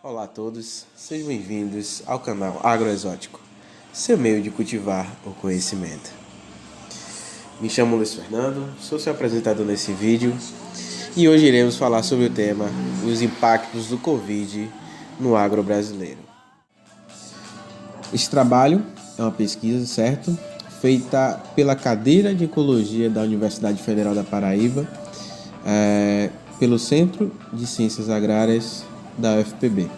Olá a todos, sejam bem-vindos ao canal Agroexótico, seu meio de cultivar o conhecimento. Me chamo Luiz Fernando, sou seu apresentador nesse vídeo e hoje iremos falar sobre o tema os impactos do Covid no agro brasileiro. Esse trabalho é uma pesquisa, certo? Feita pela cadeira de Ecologia da Universidade Federal da Paraíba, pelo Centro de Ciências Agrárias da UFPB.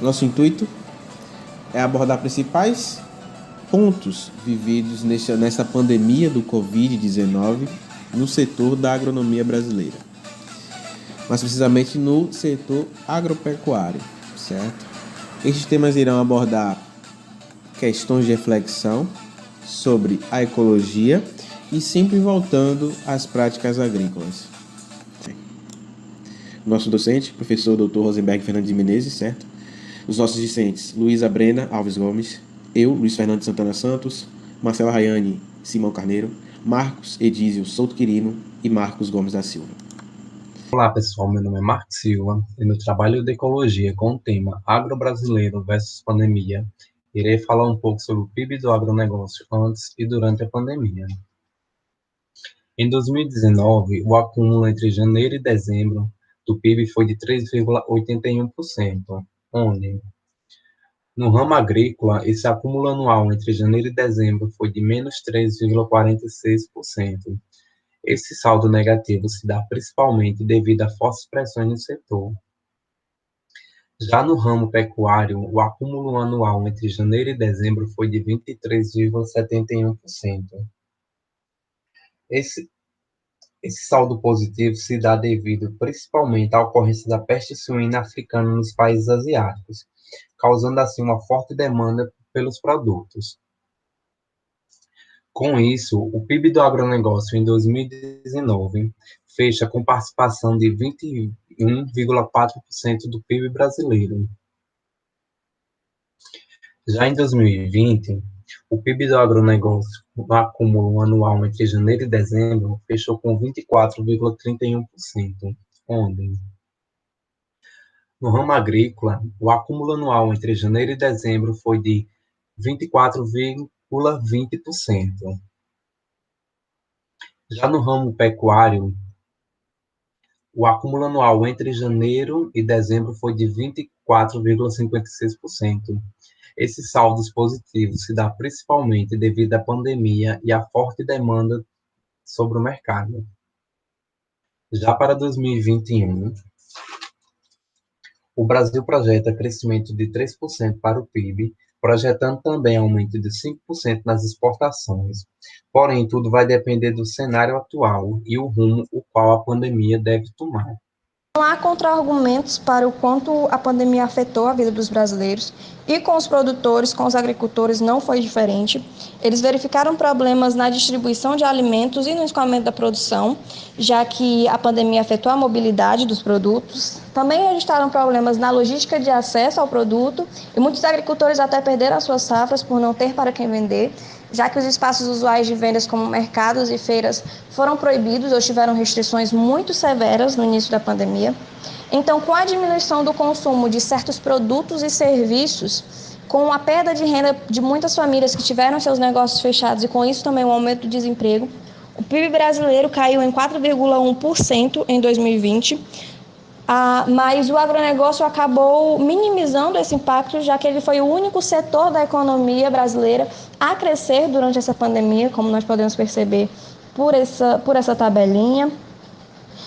Nosso intuito é abordar principais pontos vividos nessa pandemia do Covid-19 no setor da agronomia brasileira, mais precisamente no setor agropecuário, certo? Estes temas irão abordar questões de reflexão sobre a ecologia e sempre voltando às práticas agrícolas. Nosso docente, professor Dr. Rosenberg Fernandes de Menezes, certo? Os nossos discentes, Luísa Brena Alves Gomes, eu, Luiz Fernando Santana Santos, Marcela Rayane Simão Carneiro, Marcos Edísio Souto Quirino e Marcos Gomes da Silva. Olá pessoal, meu nome é Marcos Silva e no trabalho de ecologia com o tema Agro Brasileiro versus Pandemia, irei falar um pouco sobre o PIB do agronegócio antes e durante a pandemia. Em 2019, o acúmulo entre janeiro e dezembro do PIB foi de 3,81%, onde, no ramo agrícola, esse acúmulo anual entre janeiro e dezembro foi de menos 3,46%. Esse saldo negativo se dá principalmente devido a fortes pressões no setor. Já no ramo pecuário, o acúmulo anual entre janeiro e dezembro foi de 23,71%. Esse saldo positivo se dá devido principalmente à ocorrência da peste suína africana nos países asiáticos, causando assim uma forte demanda pelos produtos. Com isso, o PIB do agronegócio em 2019 fecha com participação de 21,4% do PIB brasileiro. Já em 2020, o PIB do agronegócio, no acúmulo anual entre janeiro e dezembro, fechou com 24,31%, onde, no ramo agrícola, o acúmulo anual entre janeiro e dezembro foi de 24,20%. Já no ramo pecuário, o acúmulo anual entre janeiro e dezembro foi de 24,56%. Esses saldos positivos se dá principalmente devido à pandemia e à forte demanda sobre o mercado. Já para 2021, o Brasil projeta crescimento de 3% para o PIB, projetando também aumento de 5% nas exportações. Porém, tudo vai depender do cenário atual e o rumo o qual a pandemia deve tomar. Não há contra-argumentos para o quanto a pandemia afetou a vida dos brasileiros e com os produtores, com os agricultores não foi diferente. Eles verificaram problemas na distribuição de alimentos e no escoamento da produção, já que a pandemia afetou a mobilidade dos produtos. Também registraram problemas na logística de acesso ao produto e muitos agricultores até perderam as suas safras por não ter para quem vender, já que os espaços usuais de vendas como mercados e feiras foram proibidos ou tiveram restrições muito severas no início da pandemia. Então, com a diminuição do consumo de certos produtos e serviços, com a perda de renda de muitas famílias que tiveram seus negócios fechados e com isso também o aumento do desemprego, o PIB brasileiro caiu em 4,1% em 2020, mas o agronegócio acabou minimizando esse impacto, já que ele foi o único setor da economia brasileira a crescer durante essa pandemia, como nós podemos perceber por essa tabelinha.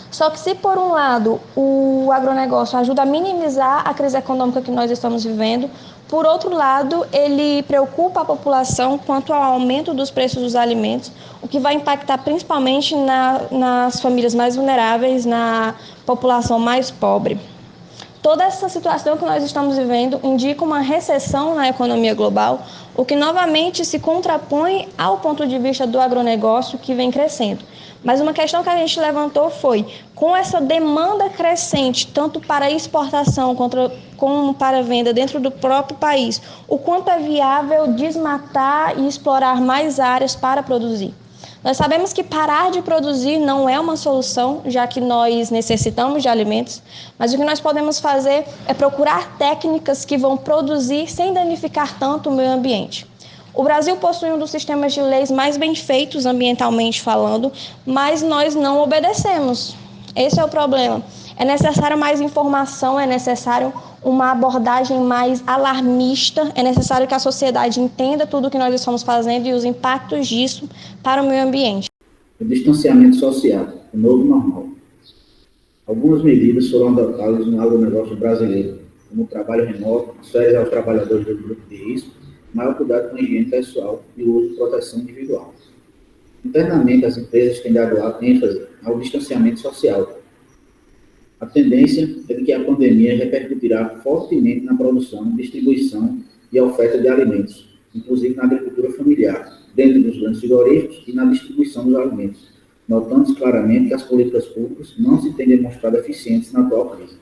Só que se, por um lado, o agronegócio ajuda a minimizar a crise econômica que nós estamos vivendo, por outro lado, ele preocupa a população quanto ao aumento dos preços dos alimentos, o que vai impactar principalmente nas famílias mais vulneráveis, na população mais pobre. Toda essa situação que nós estamos vivendo indica uma recessão na economia global, o que novamente se contrapõe ao ponto de vista do agronegócio que vem crescendo. Mas uma questão que a gente levantou foi, com essa demanda crescente, tanto para exportação como para venda dentro do próprio país, o quanto é viável desmatar e explorar mais áreas para produzir. Nós sabemos que parar de produzir não é uma solução, já que nós necessitamos de alimentos, mas o que nós podemos fazer é procurar técnicas que vão produzir sem danificar tanto o meio ambiente. O Brasil possui um dos sistemas de leis mais bem feitos ambientalmente falando, mas nós não obedecemos. Esse é o problema. É necessário mais informação, é necessário uma abordagem mais alarmista, é necessário que a sociedade entenda tudo o que nós estamos fazendo e os impactos disso para o meio ambiente. O distanciamento social, o novo normal. Algumas medidas foram adotadas no agronegócio brasileiro, como o trabalho remoto, as férias aos trabalhadores do grupo de risco, maior cuidado com a higiene pessoal e o uso de proteção individual. Internamente, as empresas têm dado ênfase ao distanciamento social. A tendência é de que a pandemia repercutirá fortemente na produção, distribuição e oferta de alimentos, inclusive na agricultura familiar, dentro dos grandes frigoríficos e na distribuição dos alimentos, notando claramente que as políticas públicas não se têm demonstrado eficientes na atual crise.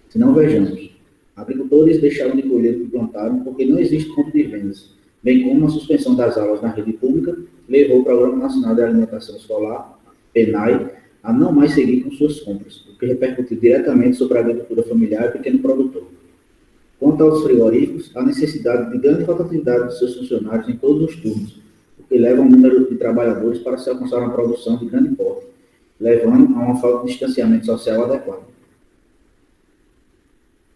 Se não, vejamos, agricultores deixaram de colher o que plantaram porque não existe ponto de vendas, bem como a suspensão das aulas na rede pública levou o Programa Nacional de Alimentação Escolar, PNAE, a não mais seguir com suas compras, o que repercutiu diretamente sobre a agricultura familiar e pequeno produtor. Quanto aos frigoríficos, a necessidade de grande rotatividade de seus funcionários em todos os turnos, o que leva um número de trabalhadores para se alcançar uma produção de grande porte, levando a uma falta de distanciamento social adequado.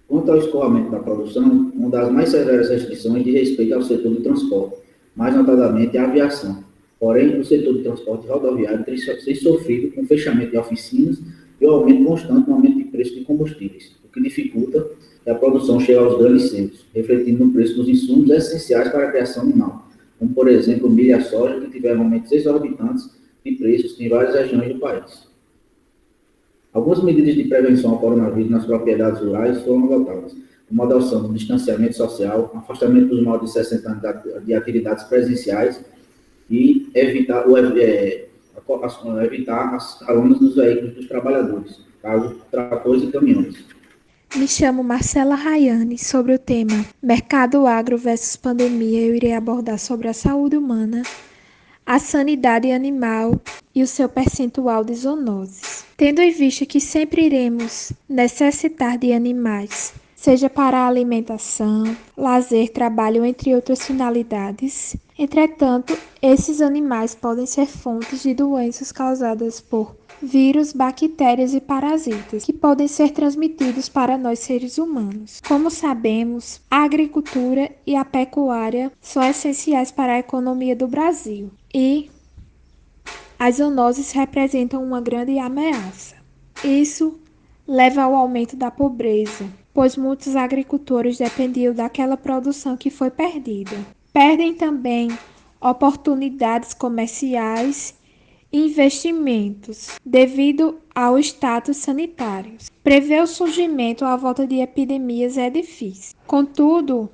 Quanto ao escoamento da produção, uma das mais severas restrições diz respeito ao setor do transporte, mais notadamente a aviação. Porém, o setor de transporte rodoviário tem sofrido com o fechamento de oficinas e o aumento constante no aumento de preço de combustíveis, o que dificulta que a produção chegue aos grandes centros, refletindo no preço dos insumos essenciais para a criação animal, como, por exemplo, milho e a soja, que tiveram aumentos exorbitantes de preços em várias regiões do país. Algumas medidas de prevenção ao coronavírus nas propriedades rurais foram adotadas, como a adoção do distanciamento social, afastamento dos maiores de 60 anos de atividades presenciais, e evitar as caronas nos veículos dos trabalhadores, caso tratores e caminhões. Me chamo Marcela Rayane. Sobre o tema Mercado Agro versus Pandemia, eu irei abordar sobre a saúde humana, a sanidade animal e o seu percentual de zoonoses. Tendo em vista que sempre iremos necessitar de animais, seja para alimentação, lazer, trabalho, entre outras finalidades. Entretanto, esses animais podem ser fontes de doenças causadas por vírus, bactérias e parasitas, que podem ser transmitidos para nós seres humanos. Como sabemos, a agricultura e a pecuária são essenciais para a economia do Brasil e as zoonoses representam uma grande ameaça. Isso leva ao aumento da pobreza, pois muitos agricultores dependiam daquela produção que foi perdida. Perdem também oportunidades comerciais e investimentos devido ao status sanitário. Prever o surgimento ou a volta de epidemias é difícil. Contudo,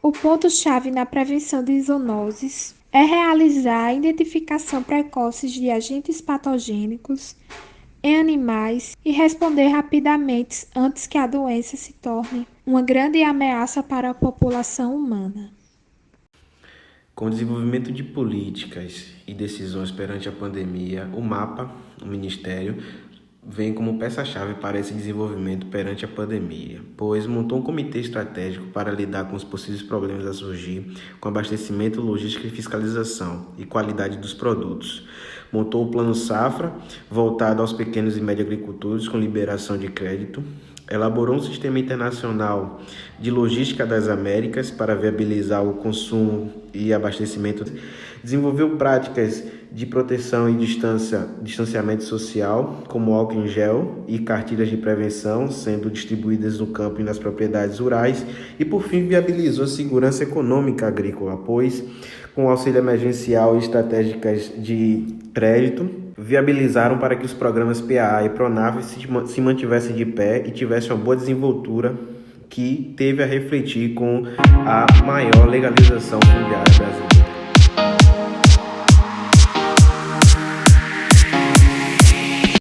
o ponto-chave na prevenção de zoonoses é realizar a identificação precoce de agentes patogênicos em animais e responder rapidamente antes que a doença se torne uma grande ameaça para a população humana. Com o desenvolvimento de políticas e decisões perante a pandemia, o MAPA, o Ministério, vem como peça-chave para esse desenvolvimento perante a pandemia, pois montou um comitê estratégico para lidar com os possíveis problemas a surgir com abastecimento, logística e fiscalização e qualidade dos produtos. Montou o Plano Safra, voltado aos pequenos e médios agricultores com liberação de crédito. Elaborou um sistema internacional de logística das Américas para viabilizar o consumo e abastecimento. Desenvolveu práticas de proteção e distanciamento social, como álcool em gel e cartilhas de prevenção, sendo distribuídas no campo e nas propriedades rurais. E, por fim, viabilizou a segurança econômica agrícola, pois, com auxílio emergencial e estratégicas de crédito, viabilizaram para que os programas PAA e Pronaf se mantivessem de pé e tivessem uma boa desenvoltura, que teve a refletir com a maior legalização fundiária brasileira.